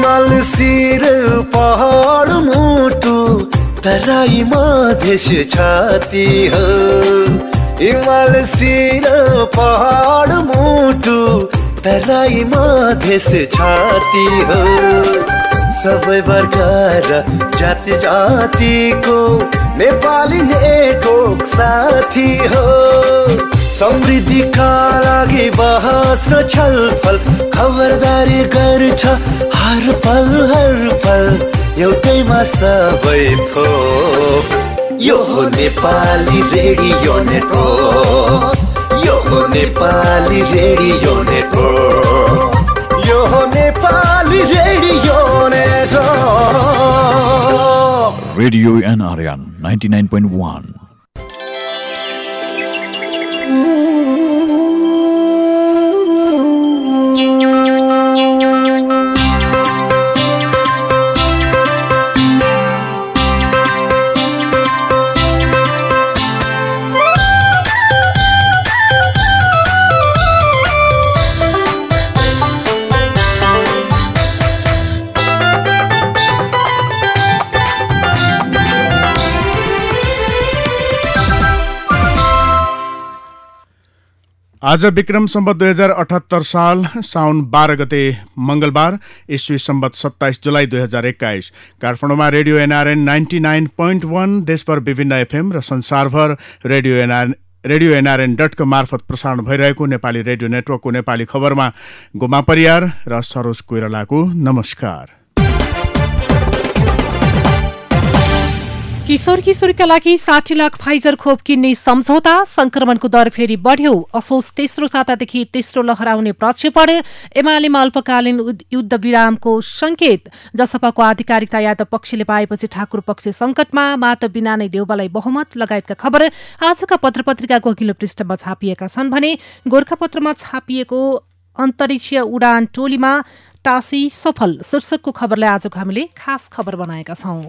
हिमाल शिर पहाड मुटु तराई मधेस छाती हो हिमाल शिर पहाड मुटु तराई मधेस छाती हो सबै वर्ग र जाति जातिको नेपाली नेटवर्क साथी हो समृद्धिका लागि बहस र छलफल खबरदारी गर्छ हर पल एउटैमा सबै थोक यो हो नेपाली रेडियो नेटवर्क यो हो नेपाली रेडियो नेटवर्क यो हो Nepali radio network radio NRN 99.1 आज विक्रम सम्वत 2078 साल साउन 12 गते मंगलबार ईस्वी सम्वत 27 जुलाई 2021 काठमाडौँमा रेडियो NRN 99.1 देशभर विभिन्न FM र संसारभर रेडियो NRN.com मार्फत प्रसारण भइरहेको नेपाली रेडियो नेटवर्कको नेपाली खबरमा गोमा परियार र सरोज कोइरालाको नमस्कार। किशोर किशोरीका लागि 60 लाख फाइजर खोप किन्ने सम्झौता संक्रमणको दर फेरि बढ्यो असोज तेस्रो सातादेखि तेस्रो लहर आउने प्रक्षेपण एमालेमा अल्पकालीन युद्ध विरामको संकेत जसपाको आधिकारिकता यादव पक्षले पाएपछि ठाकुर पक्ष संकटमा माता बिना नै देउबालाई बहुमत लगायतका खबर आजका पत्रपत्रिकाको अघिल्लो पृष्ठमा छापिएका छन् भने गोरखापत्रमा छापिएको अन्तरिक्षीय उडान टोलीमा टासी सफल शीर्षकको खबरलाई आजको हामीले खास खबर बनाएका छौं।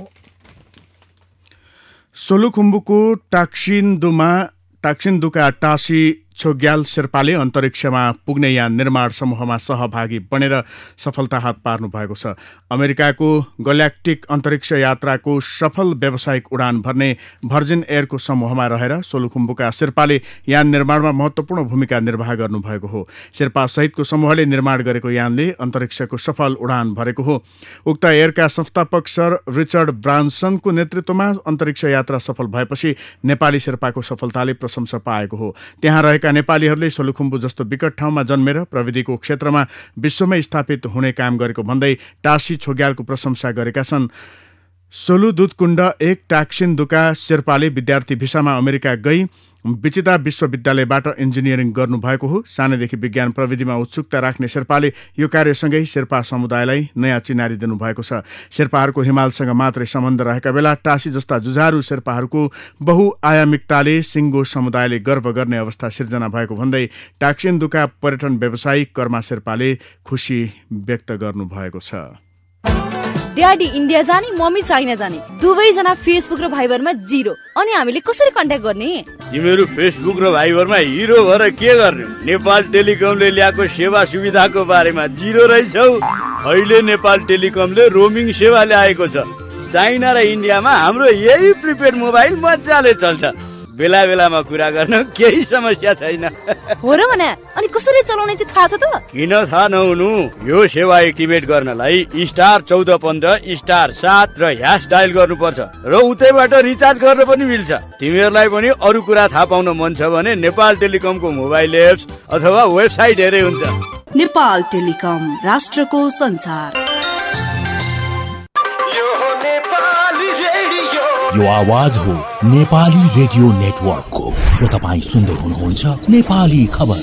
सोलुखुम्बुको टाक्सिन्दुका टासी छोग्याल शेर्पाले अन्तरिक्षमा पुग्ने यान निर्माण समूहमा सहभागी बनेर सफलता हात पार्नु भएको छ। अमेरिकाको गल्याक्टिक अन्तरिक्ष यात्राको सफल व्यावसायिक उडान भर्ने भर्जिन एयरको समूहमा रहेर सोलुखुम्बुका शेर्पाले यान निर्माणमा महत्त्वपूर्ण भूमिका निर्वाह गर्नुभएको हो। शेर्पा सहितको समूहले निर्माण गरेको यानले अन्तरिक्षको सफल उडान भरेको हो। उक्त एयरका संस्थापक सर रिचर्ड ब्रान्सनको नेतृत्वमा अन्तरिक्ष यात्रा सफल भएपछि नेपाली शेर्पाको सफलताले प्रशंसा पाएको हो। त्यहाँ रहेका नेपालीहरूले सोलुखुम्बु जस्तो विकट ठाउँमा जन्मेर प्रविधिको क्षेत्रमा विश्वमै स्थापित हुने काम गरेको भन्दै टासी छोग्यालको प्रशंसा गरेका छन्। सोलु दुधकुण्ड 1 टाक्सिन्दुका शेर्पाले विद्यार्थी भिसामा अमेरिका गई विचिता विश्वविद्यालयबाट इन्जिनियरिङ गर्नुभएको हो। सानैदेखि विज्ञान प्रविधिमा उत्सुकता राख्ने शेर्पाले यो कार्यसँगै शेर्पा समुदायलाई नयाँ चिनारी दिनुभएको छ। शेर्पाहरूको हिमालसँग मात्रै सम्बन्ध रहेका बेला टासी जस्ता जुझारु शेर्पाहरूको बहुआयामिकताले सिङ्गो समुदायले गर्व गर्ने अवस्था सिर्जना भएको भन्दै टाक्सिन्दुका पर्यटन व्यवसायी कर्मा शेर्पाले खुसी व्यक्त गर्नुभएको छ। ड्याडी इन्डिया जाने मम्मी चाइना जाने दुवैजना फेसबुक र भाइबरमा जिरो अनि हामीले कसरी कन्ट्याक्ट गर्ने? तिमीहरू फेसबुक र भाइबरमा हिरो भएर के गर्ने? नेपाल टेलिकमले ल्याएको सेवा सुविधाको बारेमा जिरो रहेछौ। अहिले नेपाल टेलिकमले रोमिङ सेवा ल्याएको छ। चाइना र इन्डियामा हाम्रो यही प्रिपेड मोबाइल मजाले चल्छ। बेला बेलामा कुरा गर्न केही समस्या छैन। हो र भने अनि कसरी चलाउने चाहिँ थाहा छ त? किन थाहा नहुनु? यो सेवा एक्टिभेट गर्नलाई *1415*7 र # डायल गर्नुपर्छ र उतैबाट रिचार्ज गर्न पनि मिल्छ। तिमीहरूलाई पनि अरू कुरा थाहा पाउन मन छ भने नेपाल टेलिकमको मोबाइल एप्स अथवा वेबसाइट हेरे हुन्छ। नेपाल टेलिकम राष्ट्रको संचार। यो आवाज हो नेपाली रेडियो नेटवर्कको र तपाईँ सुन्दै हुनुहुन्छ नेपाली खबर।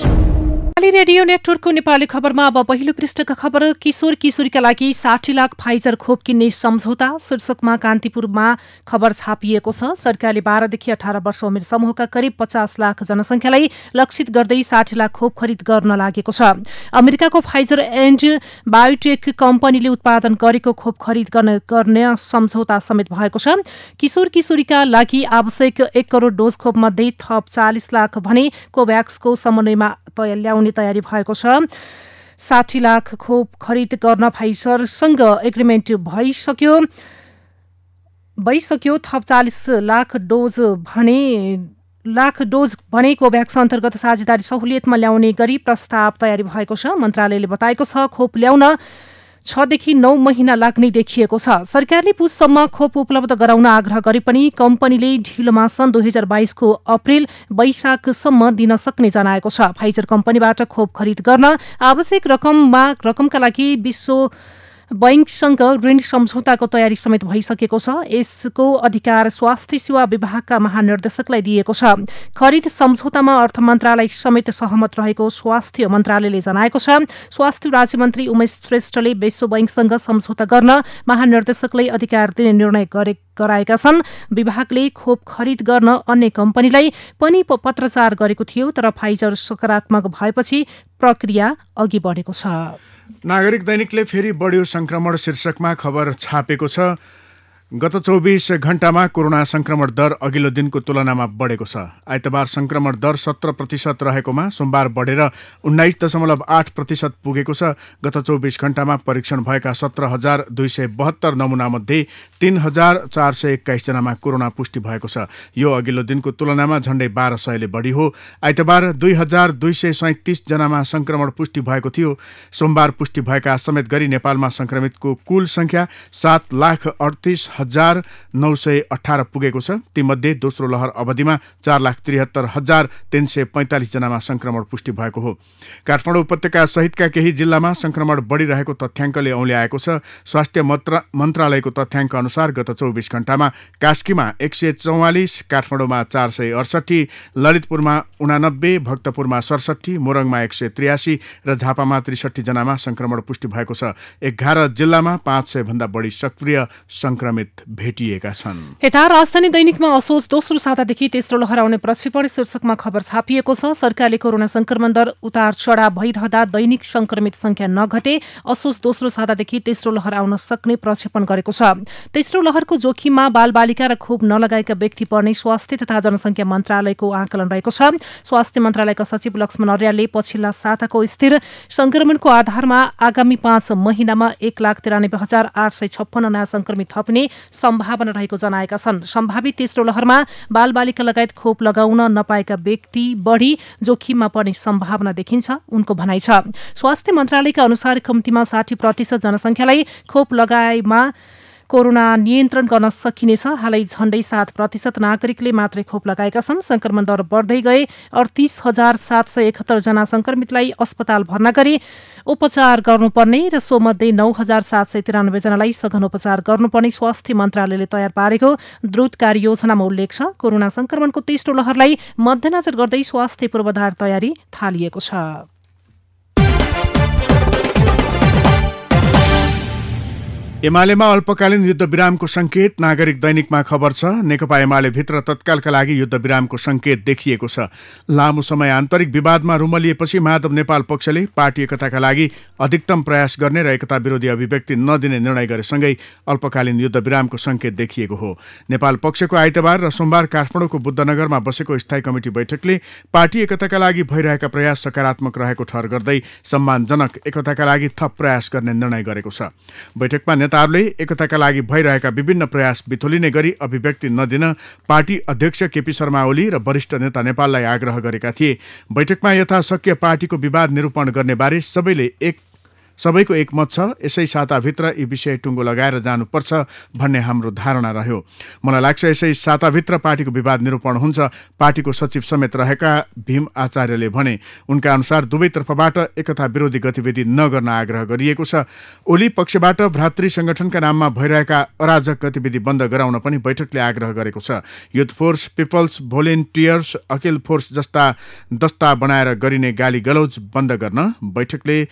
नेपाली रेडियो नेटवर्कको नेपाली खबरमा अब पहिलो पृष्ठका खबर किशोर किशोरीका लागि 60 लाख फाइजर खोप किन्ने सम्झौता शीर्षकमा कान्तिपुरमा खबर छापिएको छ। सरकारले 12 देखि 18 वर्ष उमेर समूहका करिब 50 लाख जनसङ्ख्यालाई लक्षित गर्दै 60 लाख खोप खरिद गर्न लागेको छ। अमेरिकाको फाइजर एन्ड बायोटेक कम्पनीले उत्पादन गरेको खोप खरिद गर्ने सम्झौता समेत भएको छ। किशोर किशोरीका लागि आवश्यक 1 करोड डोज खोप मध्ये थप 40 लाख भने कोभ्याक्सको समन्वयमा ल्याउने तयारी भएको छ। 60 लाख खोप खरिद गर्न फाइजरसँग एग्रिमेन्ट भइसक्यो। थप 40 लाख डोज भने कोभ्याक्स अन्तर्गत साझेदारी सहुलियतमा ल्याउने गरी प्रस्ताव तयारी भएको छ। मन्त्रालयले बताएको छ खोप ल्याउन 6 देखि 9 महिना लाग्ने देखिएको छ। सरकारले पुससम्म खोप उपलब्ध गराउन आग्रह गरे पनि कम्पनीले ढिलोमा सन् 2022 को अप्रेल वैशाखसम्म दिन सक्ने जनाएको छ। फाइजर कम्पनीबाट खोप खरिद गर्न आवश्यक रकमका लागि विश्व बैंकसँग ऋण सम्झौताको तयारी समेत भइसकेको छ। यसको अधिकार स्वास्थ्य सेवा विभागका महानिर्देशकलाई दिएको छ। खरिद सम्झौतामा अर्थ मन्त्रालय समेत सहमत रहेको स्वास्थ्य मन्त्रालयले जनाएको छ। स्वास्थ्य राज्यमन्त्री उमेश श्रेष्ठले विश्व बैंकसँग सम्झौता गर्न महानिर्देशकलाई अधिकार दिने निर्णय गराएका छन्। विभागले खोप खरिद गर्न अन्य कम्पनीलाई पनि पत्राचार गरेको थियो, तर फाइजर सकारात्मक भएपछि प्रक्रिया अघि बढेको छ। नागरिक दैनिकले फेरि बढ्यो संक्रमण शीर्षकमा खबर छापेको छ। गत 24 घण्टामा कोरोना संक्रमण दर अघिल्लो दिनको तुलनामा बढेको छ। आइतबार संक्रमण दर 17% रहेकोमा सोमबार बढेर 19.8% पुगेको छ। गत 24 घण्टामा परीक्षण भएका 17,272 नमुनामध्ये 3,421 जनामा कोरोना पुष्टि भएको छ। यो अघिल्लो दिनको तुलनामा झण्डै 1200ले बढी हो। आइतबार 2,237 जनामा संक्रमण पुष्टि भएको थियो। सोमबार पुष्टि भएका समेत गरी नेपालमा संक्रमितको कुल संख्या 7,38,918 पुगेको छ। तीमध्ये दोस्रो लहर अवधिमा 4,73,345 जनामा संक्रमण पुष्टि भएको हो। काठमाडौँ उपत्यका सहितका केही जिल्लामा संक्रमण बढिरहेको तथ्याङ्कले औल्याएको छ। स्वास्थ्य मन्त्रालयको तथ्याङ्क अनुसार गत 24 घण्टामा कास्कीमा 144, काठमाडौँमा 468, ललितपुरमा 89, भक्तपुरमा 67, मोरङमा 183 र झापामा 63 जनामा संक्रमण पुष्टि भएको छ। 11 जिल्लामा 500 भन्दा बढी सक्रिय संक्रमित भेटिएका छन्। यता राजधानी दैनिकमा असोज दोस्रो सातादेखि तेस्रो लहर आउने प्रक्षेपण शीर्षकमा खबर छापिएको छ। सरकारले कोरोना संक्रमण दर उतार चढाव भइरहँदा दैनिक संक्रमित संख्या नघटे असोज दोस्रो सातादेखि तेस्रो लहर आउन सक्ने प्रक्षेपण गरेको छ। तेस्रो लहरको जोखिममा बालबालिका र खोप नलगाएका व्यक्ति पर्ने स्वास्थ्य तथा जनसंख्या मन्त्रालयको आकलन रहेको छ। स्वास्थ्य मन्त्रालयका सचिव लक्ष्मण अर्यालले पछिल्ला साताको स्थिर संक्रमणको आधारमा आगामी 5 महिनामा 1,93,856 नयाँ संक्रमित थप्ने सम्भावना रहेको जनाएका छन्। सम्भावित तेस्रो लहरमा बालबालिका लगायत खोप लगाउन नपाएका व्यक्ति बढी जोखिममा पर्ने सम्भावना देखिन्छ, उनको भनाइ छ। स्वास्थ्य मन्त्रालयका अनुसार कम्तीमा 60% जनसंख्यालाई खोप लगाएमा कोरोना नियन्त्रण गर्न सकिनेछ। हालै झण्डै 7% नागरिकले मात्रै खोप लगाएका छन्। संक्रमण दर बढ्दै गए 38,771 जना संक्रमितलाई अस्पताल भर्ना गरी उपचार गर्नुपर्ने र सोमध्ये 9,793 जनालाई सघन उपचार गर्नुपर्ने स्वास्थ्य मन्त्रालयले तयार पारेको द्रुत कार्ययोजनामा उल्लेख छ। कोरोना संक्रमणको तेस्रो लहरलाई मध्यनजर गर्दै स्वास्थ्य पूर्वाधार तयारी थालिएको छ। एमालेमा अल्पकालीन युद्धविरामको संकेत नागरिक दैनिकमा खबर छ। नेकपा एमाले भित्र तत्कालका लागि युद्धविरामको संकेत देखिएको छ। लामो समय आन्तरिक विवादमा रुमलिएपछि माधव नेपाल पक्षले पार्टी एकताका लागि अधिकतम प्रयास गर्ने र एकता विरोधी अभिव्यक्ति नदिने निर्णय गरेसँगै अल्पकालीन युद्धविरामको संकेत देखिएको हो। नेपाल पक्षको आइतबार र सोमबार काठमाडौँको बुद्धनगरमा बसेको स्थायी कमिटी बैठकले पार्टी एकताका लागि भइरहेका प्रयास सकारात्मक रहेको ठहर गर्दै सम्मानजनक एकताका लागि थप प्रयास गर्ने निर्णय गरेको छ। बैठकमा नेताहरूले एकताका लागि भइरहेका विभिन्न प्रयास बिथोलिने गरी अभिव्यक्ति नदिन पार्टी अध्यक्ष केपी शर्मा ओली र वरिष्ठ नेता नेपाललाई आग्रह गरेका थिए। बैठकमा यथाशक्य पार्टीको विवाद निरूपण गर्ने बारे सबैको एकमत छ। यसै साताभित्र यी विषय टुङ्गो लगाएर जानुपर्छ भन्ने हाम्रो धारणा रह्यो। मलाई लाग्छ यसै साताभित्र पार्टीको विवाद निरूपण हुन्छ। पार्टीको सचिव समेत रहेका भीम आचार्यले भने। उनका अनुसार दुवै तर्फबाट एकता विरोधी गतिविधि नगर्न आग्रह गरिएको छ। ओली पक्षबाट भ्रातृ संगठनका नाममा भइरहेका अराजक गतिविधि बन्द गराउन पनि बैठकले आग्रह गरेको छ। युथ फोर्स, पिपल्स भोलिन्टियर्स, अखिल फोर्स जस्ता दस्ता बनाएर गरिने गाली गलौज बन्द गर्न बैठकले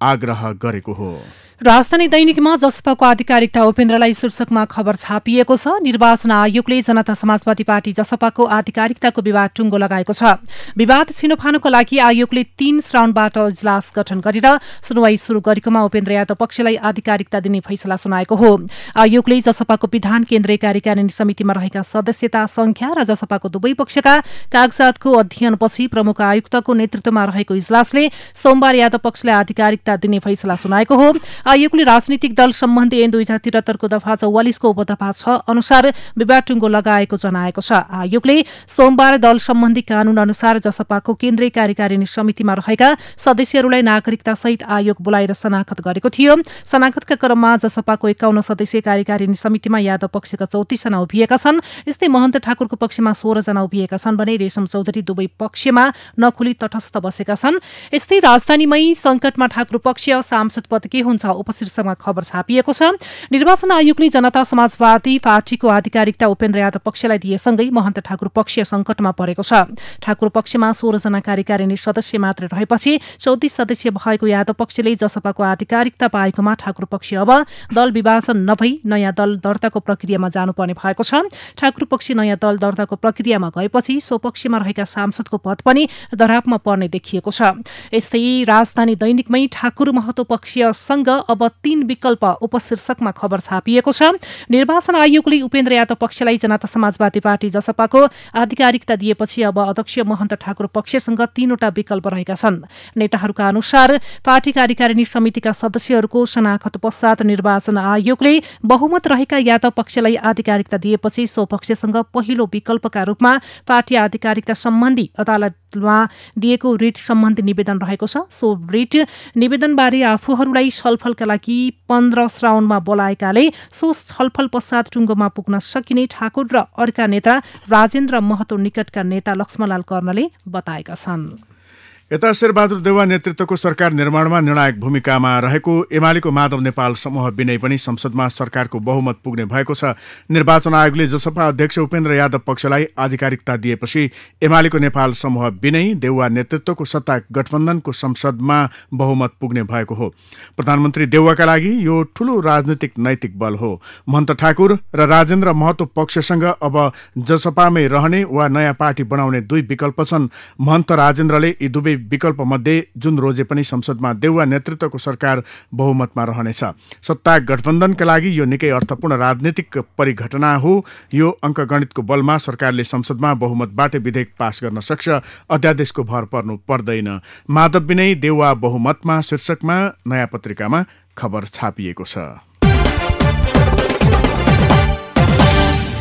आग्रह गरेको हो। राजधानी दैनिकमा जसपाको आधिकारिकता उपेन्द्रलाई शीर्षकमा खबर छापिएको छ। निर्वाचन आयोगले जनता समाजवादी पार्टी जसपाको आधिकारिकताको विवाद टुङ्गो लगाएको छ। विवाद छिनोफानोको लागि आयोगले 3 राउण्डबाट इजलास गठन गरेर सुनवाई शुरू गरेकोमा उपेन्द्र यादव पक्षलाई आधिकारिकता दिने फैसला सुनाएको हो। आयोगले जसपाको विधान केन्द्रीय कार्यकारिणी समितिमा रहेका सदस्यता संख्या र जसपाको दुवै पक्षका कागजातको अध्ययनपछि प्रमुख आयुक्तको नेतृत्वमा रहेको इजलासले सोमबार यादव पक्षलाई आधिकारिकता दिने फैसला सुनाएको हो। आयोगले राजनीतिक दल सम्बन्धी ऐन 2073 को दफा 44 को उपदफा 6 अनुसार विवाद टुङ्गो लगाएको जनाएको छ। आयोगले सोमबार दल सम्बन्धी कानून अनुसार जसपाको केन्द्रीय कार्यकारिणी समितिमा रहेका सदस्यहरूलाई नागरिकता सहित आयोग बोलाएर शनाखत गरेको थियो। शनाखतका क्रममा जसपाको 51 सदस्यीय कार्यकारिणी समितिमा यादव पक्षका 34 जना उभिएका छन्। यस्तै महन्त ठाकुरको पक्षमा 16 जना उभिएका छन् भने रेशम चौधरी दुवै पक्षमा नखुली तटस्थ बसेका छन्। यस्तै राजधानीमै संकटमा ठाकुर पक्ष सांसद पद के हुन्छ उपशीर्षकमा खबर छापिएको छ। निर्वाचन आयोगले जनता समाजवादी पार्टीको आधिकारिकता उपेन्द्र यादव पक्षलाई दिएसँगै महन्त ठाकुर पक्ष संकटमा परेको छ। ठाकुर पक्षमा 16 जना कार्यकारिणी सदस्य मात्र रहेपछि 34 सदस्य भएको यादव पक्षले जसपाको आधिकारिकता पाएकोमा ठाकुर पक्ष अब दल विभाजन नभई नयाँ दल दर्ताको प्रक्रियामा जानुपर्ने भएको छ। ठाकुर पक्ष नयाँ दल दर्ताको प्रक्रियामा गएपछि सो पक्षमा रहेका सांसदको पद पनि दरापमा पर्ने देखिएको छ। यस्तै राजधानी दैनिकमै ठाकुर महतो पक्षसँग अब 3 विकल्प उपशीर्षकमा खबर छापिएको छ। निर्वाचन आयोगले उपेन्द्र यादव पक्षलाई जनता समाजवादी पार्टी जसपाको आधिकारिकता दिएपछि अब अध्यक्ष महन्त ठाकुर पक्षसँग 3 वटा विकल्प रहेका छन्। नेताहरूका अनुसार पार्टी कार्यकारिणी समितिका सदस्यहरूको शनाखत पश्चात निर्वाचन आयोगले बहुमत रहेका यादव पक्षलाई आधिकारिकता दिएपछि सो पक्षसँग पहिलो विकल्पका रूपमा पार्टी आधिकारिकता सम्बन्धी अदालतमा दिएको रिट सम्बन्धी निवेदन रहेको छ। सो रिट निवेदनबारे आफूहरूलाई छलफलका लागि 15 श्रावणमा बोलाएकाले सो छलफल पश्चात टुङ्गोमा पुग्न सकिने ठाकुर र अर्का नेता राजेन्द्र महतो निकटका नेता लक्ष्मणलाल कर्णले बताएका छन्। यता शेरबहादुर देउवा नेतृत्वको सरकार निर्माणमा निर्णायक भूमिकामा रहेको एमालेको माधव नेपाल समूह विनय पनि संसदमा सरकारको बहुमत पुग्ने भएको छ। निर्वाचन आयोगले जसपा अध्यक्ष उपेन्द्र यादव पक्षलाई आधिकारिकता दिएपछि एमालेको नेपाल समूह विनय देउवा नेतृत्वको सत्ता गठबन्धनको संसदमा बहुमत पुग्ने भएको हो। प्रधानमन्त्री देउवाका लागि यो ठूलो राजनीतिक नैतिक बल हो। महन्त ठाकुर र राजेन्द्र महतो पक्षसँग अब जसपामै रहने वा नयाँ पार्टी बनाउने 2 विकल्प छन्। महन्त राजेन्द्रले यी दुवै विकल्प मध्ये जुन रोजे पनि संसदमा देउवा नेतृत्वको सरकार बहुमतमा रहनेछ। सत्ता गठबन्धनका लागि यो निकै अर्थपूर्ण राजनीतिक परिघटना हो। यो अङ्कगणितको बलमा सरकारले संसदमा बहुमतबाटै विधेयक पास गर्न सक्छ। अध्यादेशको भर पर्नु पर्दैन। माधव विनय देउवा बहुमतमा शीर्षकमा नयाँ पत्रिकामा खबर छापिएको छ।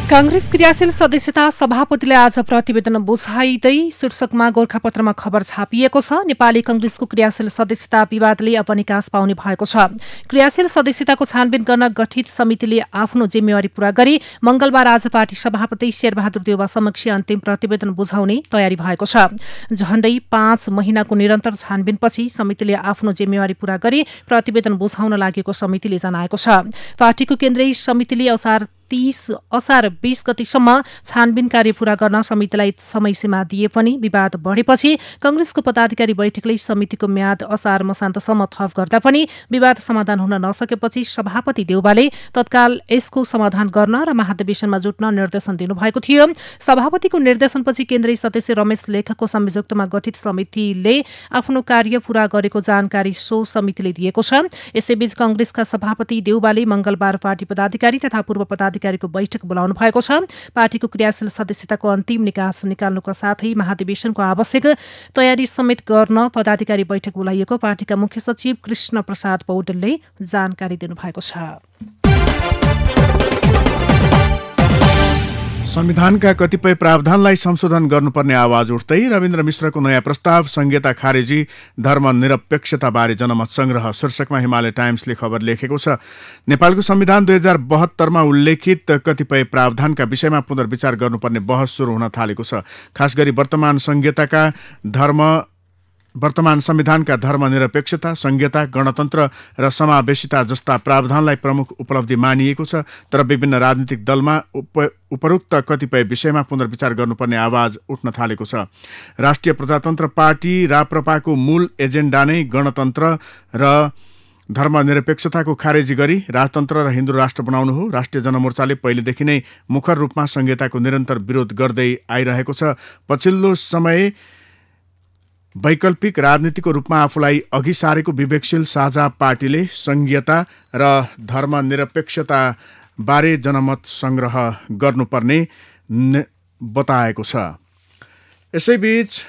कांग्रेस क्रियाशील सदस्यता सभापतिले आज प्रतिवेदन बुझाइदै शीर्षकमा गोरखापत्रमा खबर छापिएको छ। नेपाली कांग्रेसको क्रियाशील सदस्यता विवादले अब निकास पाउने भएको छ। क्रियाशील सदस्यताको छानबिन गर्न गठित समितिले आफ्नो जिम्मेवारी पूरा गरी मंगलबार आज पार्टी सभापति शेरबहादुर देउवा समक्ष अन्तिम प्रतिवेदन बुझाउने तयारी भएको छ। झण्डै 5 महिनाको निरन्तर छानबिनपछि समितिले आफ्नो जिम्मेवारी पूरा गरी प्रतिवेदन बुझाउन लागेको समितिले जनाएको छ। पार्टीको केन्द्रीय समितिले असार 20 गतिसम्म छानबिन कार्य पूरा गर्न समितिलाई समयसीमा दिए पनि विवाद बढेपछि कांग्रेसको पदाधिकारी बैठकले समितिको म्याद असार मसान्तसम्म थप गर्दा पनि विवाद समाधान हुन नसकेपछि सभापति देउवाले तत्काल यसको समाधान गर्न र महाधिवेशनमा जुट्न निर्देशन दिनुभएको थियो। सभापतिको निर्देशनपछि केन्द्रीय सदस्य रमेश लेखकको संयोजकत्वमा गठित समितिले आफ्नो कार्य पूरा गरेको जानकारी सो समितिले दिएको छ। यसैबीच कांग्रेसका सभापति देउवाले मंगलबार पार्टी पदाधिकारी तथा पूर्व पदाधिकारीको बैठक बोलाउनु भएको छ। पार्टीको क्रियाशील सदस्यताको अन्तिम निकास निकाल्नुका साथै महाधिवेशनको आवश्यक तयारी समेत गर्न पदाधिकारी बैठक बोलाइएको पार्टीका मुख्य सचिव कृष्ण प्रसाद पौडेलले जानकारी दिनुभएको छ। संविधानका कतिपय प्रावधानलाई संशोधन गर्नुपर्ने आवाज उठ्दै रविन्द्र मिश्रको नयाँ प्रस्ताव संहिता खारेजी धर्मनिरपेक्षताबारे जनमत संग्रह शीर्षकमा हिमालय टाइम्सले खबर लेखेको छ। नेपालको संविधान 2072 उल्लेखित कतिपय प्रावधानका विषयमा पुनर्विचार गर्नुपर्ने बहस सुरु हुन थालेको छ। खास गरी वर्तमान संविधानका धर्मनिरपेक्षता, संहिता, गणतन्त्र र समावेशिता जस्ता प्रावधानलाई प्रमुख उपलब्धि मानिएको छ। तर विभिन्न राजनीतिक दलमा उपरोक्त कतिपय विषयमा पुनर्विचार गर्नुपर्ने आवाज उठ्न थालेको छ। राष्ट्रिय प्रजातन्त्र पार्टी राप्रपाको मूल एजेन्डा नै गणतन्त्र र धर्मनिरपेक्षताको खारेजी गरी राजतन्त्र र हिन्दू राष्ट्र बनाउनु हो। राष्ट्रिय जनमोर्चाले पहिलेदेखि नै मुखर रूपमा संहिताको निरन्तर विरोध गर्दै आइरहेको छ। पछिल्लो समय वैकल्पिक राजनीतिको रूपमा आफूलाई अघि सारेको विवेकशील साझा पार्टीले संघीयता र धर्मनिरपेक्षता बारे जनमत संग्रह गर्नुपर्ने बताएको छ। यसैबीच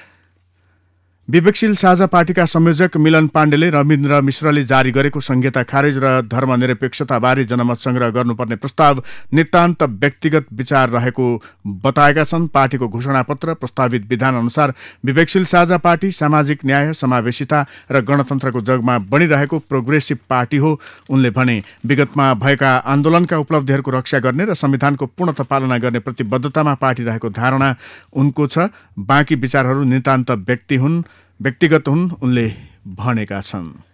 विवेकशील साझा पार्टीका संयोजक मिलन पाण्डेले रविन्द्र मिश्रले जारी गरेको संहिता खारेज र धर्मनिरपेक्षताबारे जनमत संग्रह गर्नुपर्ने प्रस्ताव नितान्त व्यक्तिगत विचार रहेको बताएका छन्। पार्टीको घोषणापत्र प्रस्तावित विधान अनुसार विवेकशील साझा पार्टी सामाजिक न्याय, समावेशिता र गणतन्त्रको जगमा बनिरहेको प्रोग्रेसिभ पार्टी हो। उनले भने विगतमा भएका आन्दोलनका उपलब्धिहरूको रक्षा गर्ने र संविधानको पूर्णतः पालना गर्ने प्रतिबद्धतामा पार्टी रहेको धारणा उनको छ। बाँकी विचारहरू नितान्त व्यक्तिगत हुन् उनले भनेका छन्।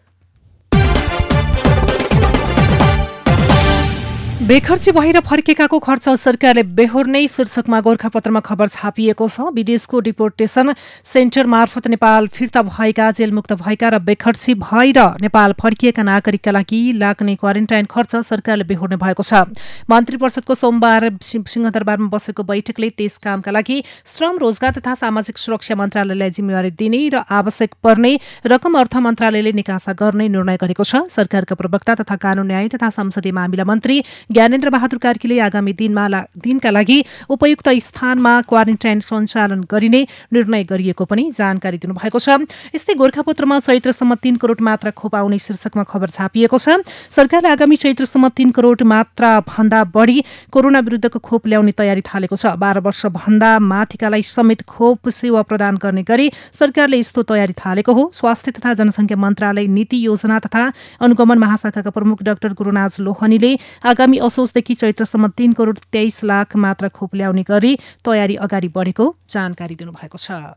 बेखर्ची भएर फर्केकाको खर्च सरकारले बेहोर्ने शीर्षकमा गोरखापत्रमा खबर छापिएको छ। विदेशको डिपोर्टेसन सेन्टर मार्फत नेपाल फिर्ता भएका, जेलमुक्त भएका र बेखर्ची भएर नेपाल फर्किएका नागरिकका लागि लाग्ने क्वारेन्टाइन खर्च सरकारले बेहोर्ने भएको छ। मन्त्री परिषदको सोमबार सिंहदरबारमा बसेको बैठकले त्यस कामका लागि श्रम, रोजगार तथा सामाजिक सुरक्षा मन्त्रालयलाई जिम्मेवारी दिने र आवश्यक पर्ने रकम अर्थ मन्त्रालयले निकासा गर्ने निर्णय गरेको छ। सरकारका प्रवक्ता तथा कानून न्याय तथा संसदीय मामिला मन्त्री ज्ञानेन्द्र बहादुर कार्कीले आगामी दिनका लागि उपयुक्त स्थानमा क्वारेन्टाइन सञ्चालन गरिने निर्णय गरिएको पनि जानकारी दिनुभएको छ। यस्तै गोरखापत्रमा चैत्रसम्म 3 करोड मात्रा खोप आउने शीर्षकमा खबर छापिएको छ। सरकारले आगामी चैत्रसम्म 3 करोड मात्रा भन्दा बढी कोरोना विरुद्धको खोप ल्याउने तयारी थालेको छ। 12 वर्ष भन्दा माथिकालाई समेत खोप सेवा प्रदान गर्ने गरी सरकारले यस्तो तयारी थालेको हो। स्वास्थ्य तथा जनसङ्ख्या मन्त्रालय नीति योजना तथा अनुगमन महाशाखाका प्रमुख डाक्टर गुरुनाज लोहनीले आगामी असोजदेखि चैत्रसम्म 3 करोड 23 लाख मात्रा खोप ल्याउने गरी तयारी अगाडि बढेको जानकारी दिनुभएको छ।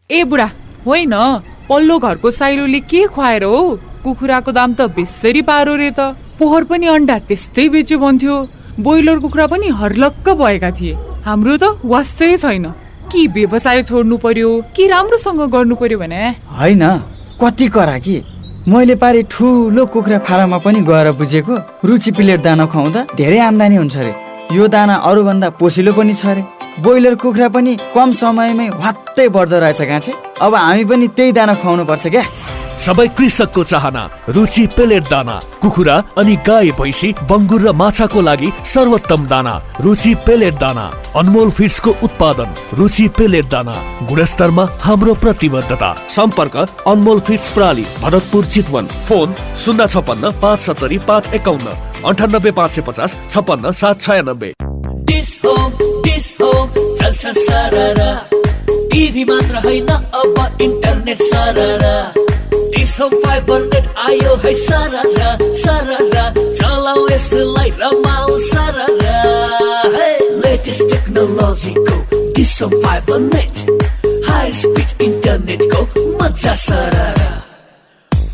ए बुढा होइन, पल्लो घरको साइलोले के खुवाएर हो? कुखुराको दाम त बेसरी पारो रे त। पोहोर पनि अन्डा त्यस्तै बेच्यो भन्थ्यो। ब्रोइलर कुखुरा पनि हर्लक्क भएका थिए। हाम्रो त वास्तै छैन। कि व्यवसाय छोड्नु पर्यो कि राम्रोसँग गर्नु पर्यो भने? होइन, कति करा कि मैले पारे ठुलो कुखुरा फाराममा पनि गएर बुझेको, रुचि प्लेट दाना खुवाउँदा धेरै आम्दानी हुन्छ रे। यो दाना अरूभन्दा पोसिलो पनि छ रे। ब्रोइलर कुखुरा पनि कम समयमै हत्तै बढ्दो रहेछ गाँठे। अब हामी पनि त्यही दाना खुवाउनु पर्छ क्या। सबै कृषकको चाहना रुचि पेलेट दाना। कुखुरा अनि गाई, भैँसी, बङ्गुर र माछाको लागि सर्वोत्तम दाना रुचि पेलेट दाना। अनमोल फिड्सको उत्पादन रुचि पेलेट दाना। गुणस्तरमा हाम्रो प्रतिबद्धता। सम्पर्क अनमोल फिड्स प्राली, भरतपुर, चितवन। फोन 056 570 551 98 550 56 796। चल्छ सररा, टिभी मात्र होइन अब इन्टरनेट सररा। डिसो फाइबर नेट आयो है सररा सररा, चलाऊ यसलाई रमाऊ सररा। लेटेस्ट टेक्नोलोजीको डिसो फाइबर नेट, हाई स्पिड इन्टरनेटको मजा सररा।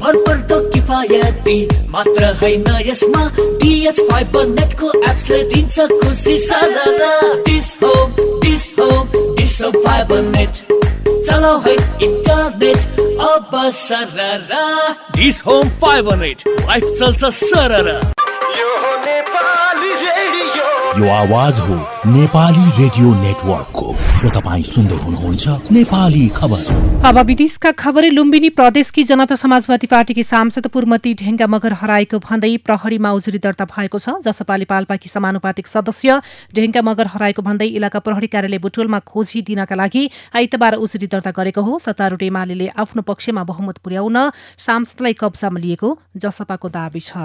भरपर्दो किफायती मात्र होइन यसमा, डिएच फाइबर नेटको एप्सले दिन्छ खुसी सररा। डिसो फाइबर नेट, चलाऊ है इन्टरनेट अब सररा। Dish Home Fibernet, life चल्छ सररा। यो आवाज हो नेपाली रेडियो नेटवर्कको र तपाईँ सुन्दै हुनुहुन्छ नेपाली खबर। अब विदेशका खबरै। लुम्बिनी प्रदेशकी जनता समाजवादी पार्टीकी सांसद पूर्वमती ढेङ्गा मगर हराएको भन्दै प्रहरीमा उजुरी दर्ता भएको छ। जसपाले पाल्पाकी समानुपातिक सदस्य ढेङ्गा मगर हराएको भन्दै इलाका प्रहरी कार्यालय बुटोलमा खोजी दिनका लागि आइतबार उजुरी दर्ता गरेको हो। सत्तारूढ एमाले आफ्नो पक्षमा बहुमत पुर्याउन सांसदलाई कब्जामा लिएको जसपाको दाबी छ।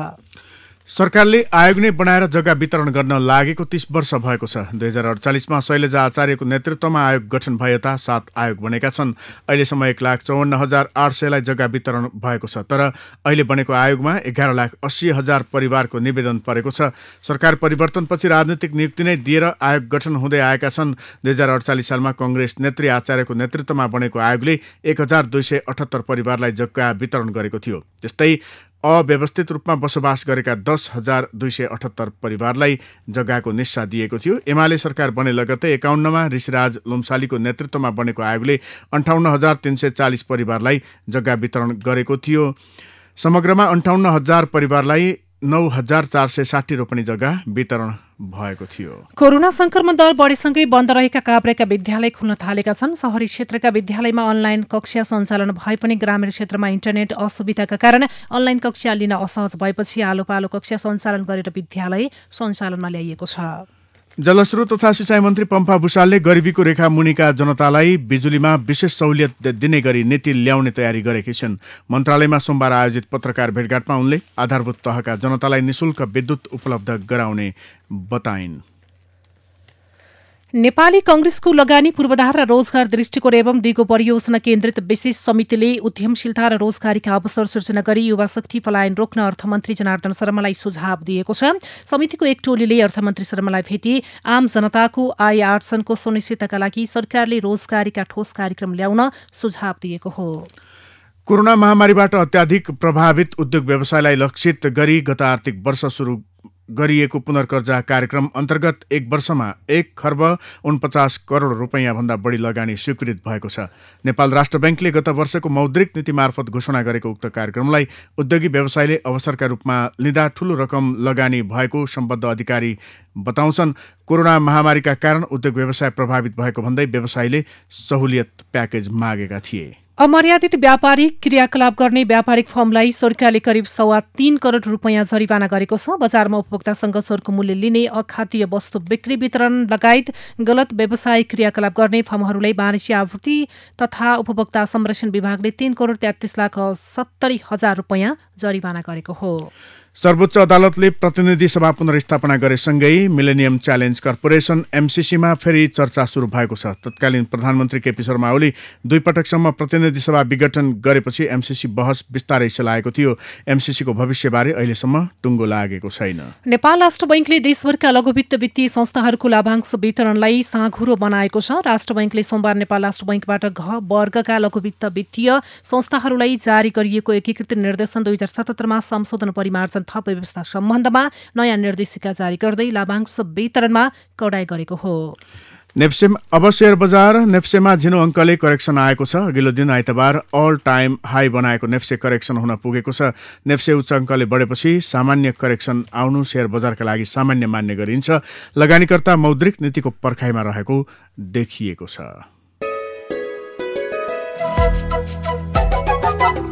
सरकारले आयोग नै बनाएर जग्गा वितरण गर्न लागेको 30 वर्ष भएको छ। 2048मा शैलजा आचार्यको नेतृत्वमा आयोग गठन भए यता 7 आयोग बनेका छन्। अहिलेसम्म 1,54,800लाई जग्गा वितरण भएको छ। तर अहिले बनेको आयोगमा 11,80,000 परिवारको निवेदन परेको छ। सरकार परिवर्तनपछि राजनीतिक नियुक्ति नै दिएर आयोग गठन हुँदै आएका छन्। 2048 सालमा कङ्ग्रेस नेत्री आचार्यको नेतृत्वमा बनेको आयोगले 1,278 परिवारलाई जग्गा वितरण गरेको थियो। त्यस्तै अव्यवस्थित रूपमा बसोबास गरेका 10,278 परिवारलाई जग्गाको निस्सा दिएको थियो। एमाले सरकार बने लगत्तै 51मा ऋषिराज लोमसालीको नेतृत्वमा बनेको आयोगले 58,340 परिवारलाई जग्गा वितरण गरेको थियो। समग्रमा 58,000 परिवारलाई 9,460 रोपनी जग्गा वितरण भएको थियो। कोरोना संक्रमण दर बढेसँगै बन्द रहेका काभ्रेका विद्यालय खुल्न थालेका छन्। शहरी क्षेत्रका विद्यालयमा अनलाइन कक्षा सञ्चालन भए पनि ग्रामीण क्षेत्रमा इन्टरनेट असुविधाका कारण अनलाइन कक्षा लिन असहज भएपछि आलो पालो कक्षा सञ्चालन गरेर विद्यालय सञ्चालनमा ल्याइएको छ। जलस्रोत तथा सिँचाइ मन्त्री पम्फा भुषालले गरिबीको रेखा मुनिका जनतालाई बिजुलीमा विशेष सहुलियत दिने गरी नीति ल्याउने तयारी गरेकी छिन्। मन्त्रालयमा सोमबार आयोजित पत्रकार भेटघाटमा उनले आधारभूत तहका जनतालाई निशुल्क विद्युत उपलब्ध गराउने बताइन्। नेपाली कांग्रेसको लगानी पूर्वाधार र रोजगार दृष्टिकोण एवं दिगो परियोजना केन्द्रित विशेष समितिले उद्यमशीलता र रोजगारीका अवसर सृजना गरी युवा शक्ति पलायन रोक्न अर्थमन्त्री जनार्दन शर्मालाई सुझाव दिएको छ। समितिको एक टोलीले अर्थमन्त्री शर्मालाई भेटी आम जनताको आय आर्जनको सुनिश्चितताका लागि सरकारले रोजगारीका ठोस कार्यक्रम ल्याउन सुझाव दिएको हो। कोरोना महामारीबाट अत्याधिक प्रभावित उद्योग व्यवसायलाई लक्षित गरी गत आर्थिक वर्ष सुरु गरिएको पुनर्कर्जा कार्यक्रम अन्तर्गत एक वर्षमा 1,49 करोड रुपैयाँ भन्दा बढी लगानी स्वीकृत भएको छ। नेपाल राष्ट्र बैंकले गत वर्षको मौद्रिक नीति मार्फत घोषणा गरेको उक्त कार्यक्रमलाई उद्योगी व्यवसायले अवसरका रूपमा लिँदा ठूलो रकम लगानी भएको सम्बद्ध अधिकारी बताउँछन्। कोरोना महामारीका कारण उद्योग व्यवसाय प्रभावित भएको भन्दै व्यवसायीले सहुलियत प्याकेज मागेका थिए। अमर्यादित व्यापारिक क्रियाकलाप गर्ने व्यापारिक फर्मलाई सरकारले करिब 3.25 करोड रुपैयाँ जरिवाना गरेको छ। बजारमा उपभोक्तासँग सरको मूल्य लिने, अखाद्य वस्तु बिक्री वितरण लगायत गलत व्यावसायिक क्रियाकलाप गर्ने फर्महरूलाई वाणिज्य आपूर्ति तथा उपभोक्ता संरक्षण विभागले 3,33,70,000 रुपैयाँ जरिवाना गरेको हो। सर्वोच्च अदालतले प्रतिनिधि सभा पुनर्स्थापना गरेसँगै मिलेनियम च्यालेन्ज कर्पोरेसन एमसीसीमा फेरि चर्चा सुरु भएको छ। तत्कालीन प्रधानमन्त्री केपी शर्मा ओली 2 पटकसम्म प्रतिनिधि सभा विघटन गरेपछि एमसीसी बहस बिस्तारै चलाएको थियो। एमसीसीको भविष्यबारे अहिलेसम्म टुङ्गो लागेको छैन। नेपाल राष्ट्र बैंकले देशभरका लघुवित्त वित्तीय संस्थाहरूको लाभांश वितरणलाई साँघुरो बनाएको छ। राष्ट्र बैंकले सोमबार नेपाल राष्ट्र बैंकबाट घ वर्गका लघुवित्त वित्तीय संस्थाहरूलाई जारी गरिएको एकीकृत निर्देशन 2077 मा संशोधन परिमार्जन थप व्यवस्था सम्बन्धमा नयाँ निर्देशिका जारी गर्दै लाभांश वितरणमा कडाई गरेको हो। अब शेयर बजार नेप्सेमा झिनो अङ्कले करेक्सन आएको छ। अघिल्लो दिन आइतबार अल टाइम हाई बनाएको नेप्से करेक्सन हुन पुगेको छ। नेप्से उच्च अङ्कले बढेपछि सामान्य करेक्सन आउनु शेयर बजारका लागि सामान्य मान्य गरिन्छ। लगानीकर्ता मौद्रिक नीतिको पर्खाइमा रहेको देखिएको छ।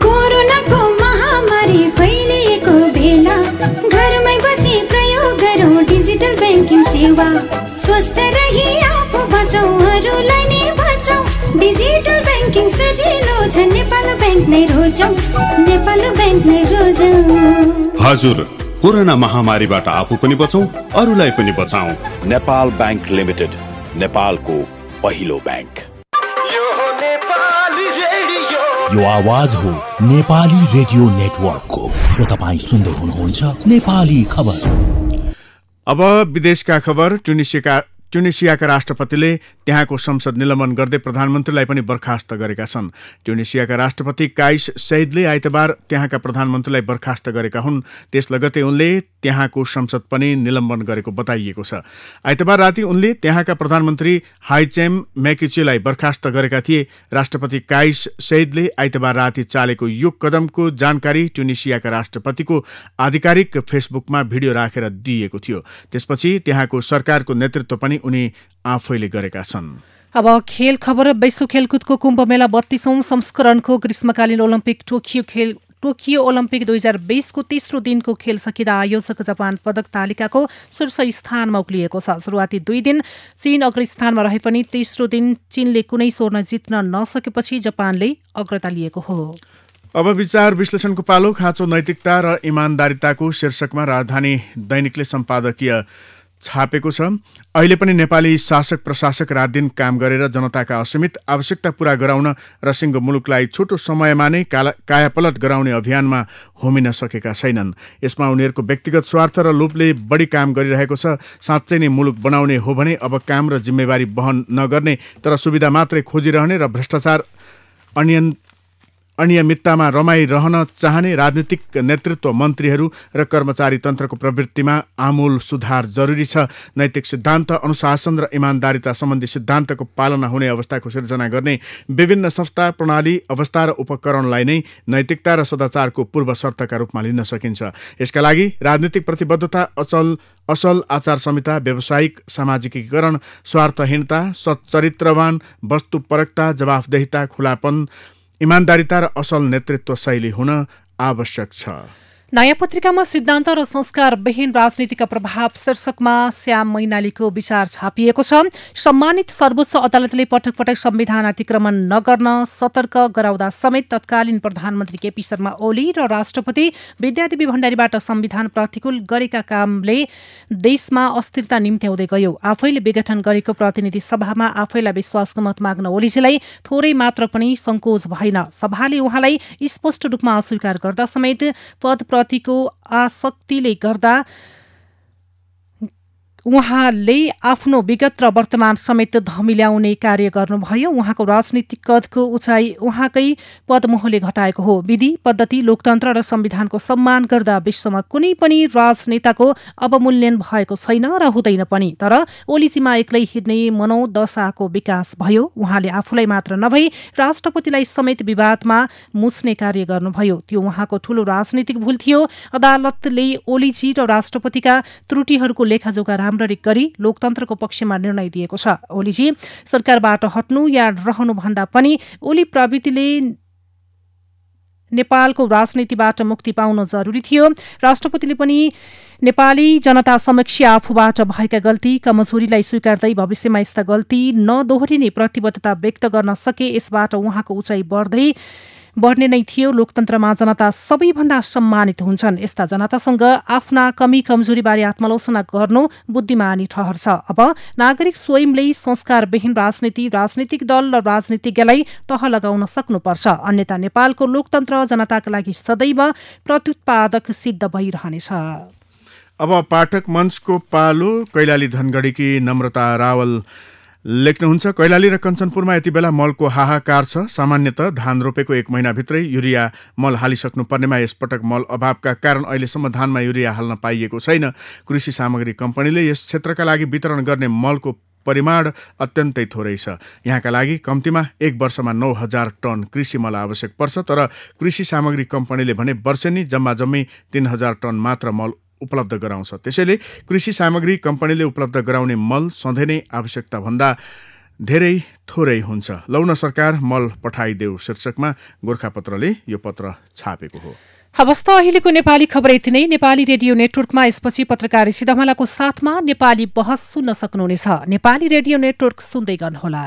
कोरोनाको महामारी फैलिएको बेला घरमै बसी प्रयोग गरौँ डिजिटल ब्याङ्किङ सेवा। स्वस्थ रही आफू बचाउ अरूलाई नै बचाउ। डिजिटल ब्याङ्किङ सजिलो छ, नेपाल ब्याङ्क नै रोजौँ, नेपाल ब्याङ्क नै रोजौँ। हजुर, कोरोना महामारीबाट आफू पनि बचाउ अरूलाई पनि बचाउ। नेपाल ब्याङ्क लिमिटेड, नेपालको पहिलो ब्याङ्क। यो आवाज हो नेपाली रेडियो नेटवर्कको र तपाईँ सुन्दै हुनुहुन्छ नेपाली खबर। अब विदेशका खबर। ट्युनिसियाका राष्ट्रपतिले त्यहाँको संसद निलम्बन गर्दै प्रधानमन्त्रीलाई पनि बर्खास्त गरेका छन्। ट्युनिसियाका राष्ट्रपति काइस सैदले आइतबार त्यहाँका प्रधानमन्त्रीलाई बर्खास्त गरेका हुन्। त्यस लगतै उनले त्यहाँको संसद पनि निलम्बन गरेको बताइएको छ। आइतबार राति उनले त्यहाँका प्रधानमन्त्री हाइचेम मेकिचीलाई बर्खास्त गरेका थिए। राष्ट्रपति काइस सैदले आइतबार राति चालेको यो कदमको जानकारी ट्युनिसियाका राष्ट्रपतिको आधिकारिक फेसबुकमा भिडियो राखेर दिएको थियो। त्यसपछि त्यहाँको सरकारको नेतृत्व पनि उनी आफैले गरेका छन्। अब खेल खबर। विश्व खेलकुदको कुम्भ मेला 32औं संस्करणको ग्रीष्मकालीन ओलम्पिक टोकियो ओलम्पिक 2020 को तेस्रो दिनको खेल सकिँदा आयोजक जापान पदक तालिकाको शीर्ष स्थानमा उक्लिएको छ। सुरुवाती 2 दिन चीन अग्रस्थानमा रहे पनि तेस्रो दिन चीनले कुनै स्वर्ण जित्न नसकेपछि जापानले अग्रता लिएको हो। अब विचार विश्लेषणको पालो। खाँचो नैतिकता र इमान्दारिताको शीर्षकमा राजधानी दैनिकले सम्पादकीय छापेको छ। अहिले पनि नेपाली शासक प्रशासक रात दिन काम गरेर जनताका असीमित आवश्यकता पूरा गराउन र सिङ्गो मुलुकलाई छोटो समयमा नै कायापलट गराउने अभियानमा होमिन सकेका छैनन्। यसमा उनीहरूको व्यक्तिगत स्वार्थ र लोभले बढी काम गरिरहेको छ। साँच्चै नै मुलुक बनाउने हो भने अब काम र जिम्मेवारी वहन नगर्ने तर सुविधा मात्रै खोजिरहने र भ्रष्टाचार अनियमिततामा रमाइरहन चाहने राजनीतिक नेतृत्व मन्त्रीहरू र कर्मचारी तन्त्रको प्रवृत्तिमा आमूल सुधार जरुरी छ। नैतिक सिद्धान्त, अनुशासन र इमान्दारिता सम्बन्धी सिद्धान्तको पालना हुने अवस्थाको सिर्जना गर्ने विभिन्न संस्था, प्रणाली, अवस्था र उपकरणलाई नै नैतिकता र सदाचारको पूर्व शर्तका रूपमा लिन सकिन्छ। यसका लागि राजनीतिक प्रतिबद्धता, असल आचार संहिता, व्यावसायिक सामाजिकीकरण, स्वार्थहीनता, सच्चरित्रवान, वस्तुपरकता, जवाफदेहिता, खुलापन, इमान्दारिता र असल नेतृत्व शैली हुन आवश्यक छ। नयाँ पत्रिकामा सिद्धान्त र संस्कारविहीन राजनीतिका प्रभाव शीर्षकमा श्याम मैनालीको विचार छापिएको छ। सम्मानित सर्वोच्च अदालतले पटक पटक संविधान अतिक्रमण नगर्न सतर्क गराउँदा समेत तत्कालीन प्रधानमन्त्री केपी शर्मा ओली र राष्ट्रपति विद्यादेवी भण्डारीबाट संविधान प्रतिकूल गरेका कामले देशमा अस्थिरता निम्त्याउँदै गयो। आफैले विघटन गरेको प्रतिनिधि सभामा आफैलाई विश्वासको मत माग्न ओलीजीलाई थोरै मात्र पनि संकोच भएन। सभाले उहाँलाई स्पष्ट रूपमा अस्वीकार गर्दा समेत पद प्रतिको आसक्तिले गर्दा उहाँले आफ्नो विगत र वर्तमान समेत धमिल्याउने कार्य गर्नुभयो। उहाँको राजनीतिक कदको उचाइ उहाँकै पदमोहले घटाएको हो। विधि, पद्धति, लोकतन्त्र र संविधानको सम्मान गर्दा विश्वमा कुनै पनि राजनेताको अवमूल्यन भएको छैन र हुँदैन पनि। तर ओलीजीमा एक्लै हिँड्ने मनोदशाको विकास भयो। उहाँले आफूलाई मात्र नभई राष्ट्रपतिलाई समेत विवादमा मुछ्ने कार्य गर्नुभयो। त्यो उहाँको ठूलो राजनीतिक भूल थियो। अदालतले ओलीजी र राष्ट्रपतिका त्रुटिहरूको लेखाजोखा राम्ररी गरी लोकतन्त्रको पक्षमा निर्णय दिएको छ। ओलीजी सरकारबाट हट्नु या रहनुभन्दा पनि ओली प्रवृत्तिले नेपालको राजनीतिबाट मुक्ति पाउन जरुरी थियो। राष्ट्रपतिले पनि नेपाली जनता समक्ष आफूबाट भएका गल्ती, कमजोरीलाई स्वीकार्दै भविष्यमा यस्ता गल्ती नदोहोरिने प्रतिबद्धता व्यक्त गर्न सके। यसबाट उहाँको उचाइ बढ्ने नै थियो। लोकतन्त्रमा जनता सबैभन्दा सम्मानित हुन्छन्। यस्ता जनतासँग आफ्ना कमी कमजोरीबारे आत्मलोचना गर्नु बुद्धिमानी ठहर्छ। अब नागरिक स्वयंले संस्कारविहीन राजनीति, राजनीतिक दल र राजनीतिज्ञलाई तह लगाउन सक्नुपर्छ। अन्यथा नेपालको लोकतन्त्र जनताका लागि सदैव प्रत्युत्पादक सिद्ध भइरहनेछ। अब पाठक मञ्चको पालो। कैलाली धनगढीकी नम्रता रावल लेख्नुहुन्छ, कैलाली र कञ्चनपुरमा यति बेला मलको हाहाकार छ। सामान्यतः धान रोपेको 1 महिनाभित्रै युरिया मल हालिसक्नु पर्नेमा यसपटक मल अभावका कारण अहिलेसम्म धानमा युरिया हाल्न पाइएको छैन। कृषि सामग्री कम्पनीले यस क्षेत्रका लागि वितरण गर्ने मलको परिमाण अत्यन्तै थोरै छ। यहाँका लागि कम्तीमा 1 वर्षमा 9000 टन कृषि मल आवश्यक पर्छ। तर कृषि सामग्री कम्पनीले भने वर्षेनी जम्मै 3000 टन मात्र मल उपलब्ध गराउँछ। त्यसैले कृषि सामग्री कम्पनीले उपलब्ध गराउने मल सधैँ नै आवश्यकता भन्दा धेरै थोरै हुन्छ। लौन सरकार मल पठाइदेऊ शीर्षकमा गोर्खापत्रले यो पत्र छापेको हो। हवस् त अहिलेको नेपाली खबर यति नै। नेपाली रेडियो नेटवर्कमा यसपछि पत्रकार सिधमलाको साथमा नेपाली बहस सुन्न सक्नुहुनेछ। नेपाली रेडियो नेटवर्क सुन्दै गर्नुहोला।